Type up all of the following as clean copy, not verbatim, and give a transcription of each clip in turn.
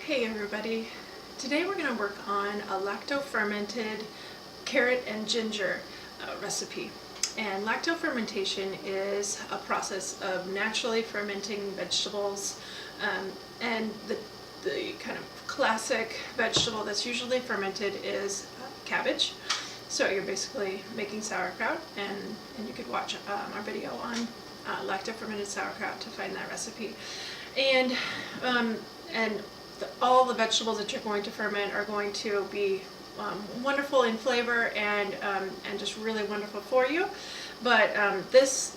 Hey everybody, today we're going to work on a lacto-fermented carrot and ginger recipe. And lacto-fermentation is a process of naturally fermenting vegetables, and the kind of classic vegetable that's usually fermented is cabbage. So you're basically making sauerkraut, and you could watch our video on lacto-fermented sauerkraut to find that recipe. And all the vegetables that you're going to ferment are going to be wonderful in flavor and just really wonderful for you. But this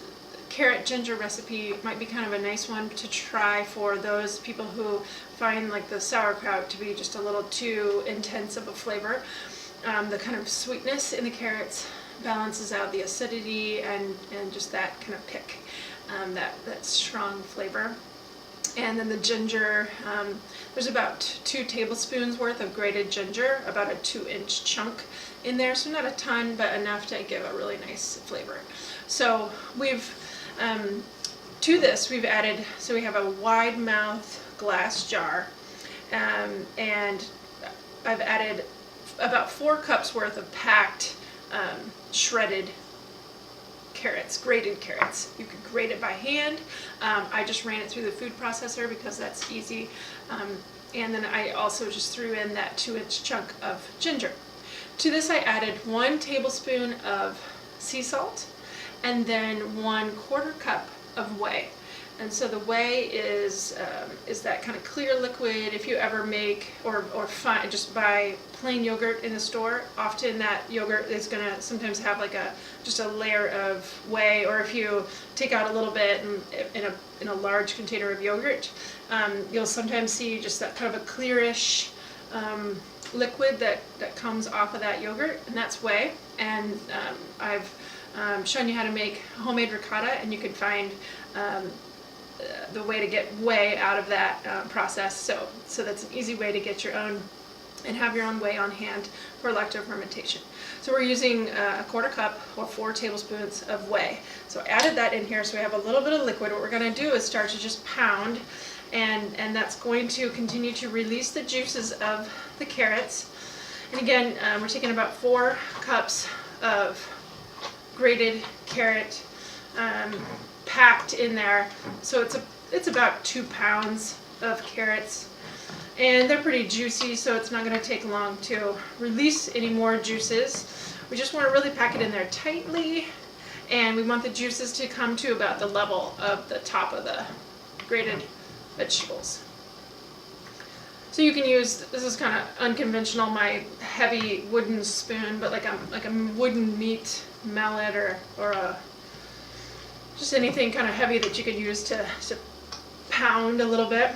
carrot ginger recipe might be kind of a nice one to try for those people who find like the sauerkraut to be just a little too intense of a flavor. The kind of sweetness in the carrots balances out the acidity and just that kind of kick, that strong flavor. And then the ginger, there's about 2 tablespoons worth of grated ginger, about a 2-inch chunk in there, so not a ton, but enough to give a really nice flavor. So we've, to this we've added, so we have a wide mouth glass jar, and I've added about 4 cups worth of packed shredded carrots, grated carrots. You could grate it by hand. I just ran it through the food processor because that's easy. And then I also just threw in that 2-inch chunk of ginger. To this I added 1 tablespoon of sea salt and then 1/4 cup of whey. And so the whey is that kind of clear liquid. If you ever make or just buy plain yogurt in the store, often that yogurt is going to sometimes have like just a layer of whey, or if you take out a little bit in a large container of yogurt, you'll sometimes see just that kind of a clearish liquid that comes off of that yogurt, and that's whey. And I've shown you how to make homemade ricotta, and you can find the way to get whey out of that process. So that's an easy way to get your own and have your own whey on hand for lacto-fermentation. So we're using 1/4 cup or 4 tablespoons of whey. So I added that in here so we have a little bit of liquid. What we're going to do is start to just pound, and that's going to continue to release the juices of the carrots. And again, we're taking about 4 cups of grated carrot, packed in there, so it's about 2 pounds of carrots, and they're pretty juicy, so it's not going to take long to release any more juices. We just want to really pack it in there tightly, and we want the juices to come to about the level of the top of the grated vegetables. So you can use, this is kind of unconventional, my heavy wooden spoon, but like a wooden meat mallet or a just anything kind of heavy that you could use to pound a little bit.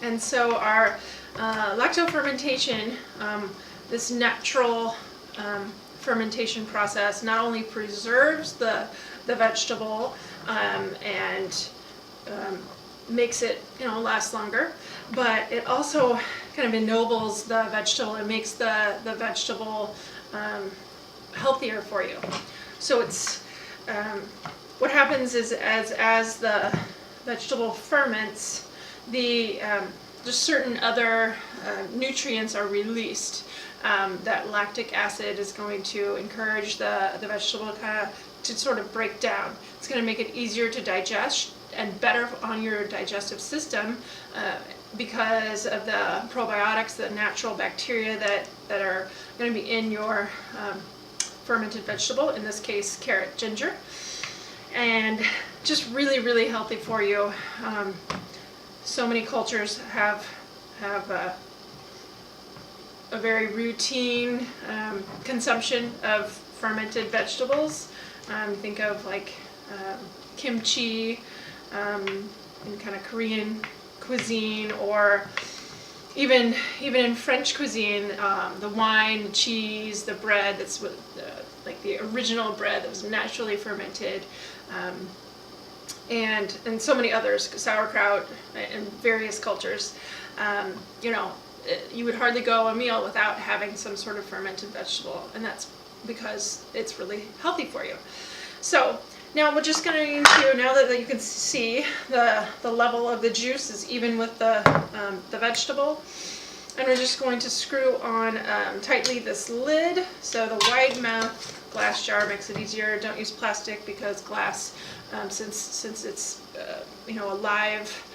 And so our lacto-fermentation, this natural fermentation process, not only preserves the vegetable and makes it last longer, but it also kind of ennobles the vegetable and makes the vegetable healthier for you. So it's what happens is as the vegetable ferments, just certain other nutrients are released. That lactic acid is going to encourage the vegetable to sort of break down. It's going to make it easier to digest and better on your digestive system because of the probiotics, the natural bacteria that are going to be in your fermented vegetable, in this case carrot ginger, and just really, really healthy for you. So many cultures have a very routine consumption of fermented vegetables. Think of like kimchi in kind of Korean cuisine, or even in French cuisine, the wine, the cheese, the bread that's like the original bread that was naturally fermented, and so many others, sauerkraut in various cultures. You would hardly go a meal without having some sort of fermented vegetable, and that's because it's really healthy for you. So Now we're just going to, now that you can see the level of the juice is even with the vegetable, and we're just going to screw on tightly this lid. So the wide mouth glass jar makes it easier. Don't use plastic because glass, since it's a live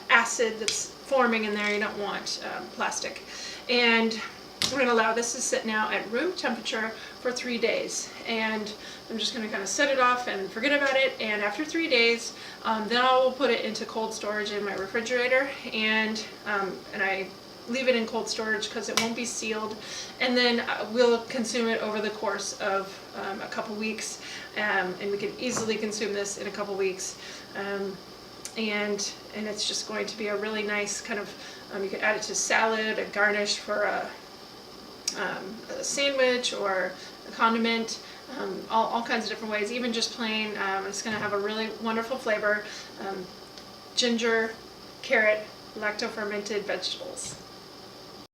acid that's forming in there, you don't want plastic. And we're going to allow this to sit now at room temperature for 3 days. And I'm just going to kind of set it off and forget about it. And after 3 days, then I will put it into cold storage in my refrigerator. And I leave it in cold storage because it won't be sealed. And then we'll consume it over the course of a couple weeks. And we can easily consume this in a couple weeks. And it's just going to be a really nice kind of, you could add it to salad, a garnish for a sandwich or a condiment, all kinds of different ways, even just plain. It's going to have a really wonderful flavor. Ginger, carrot, lacto-fermented vegetables.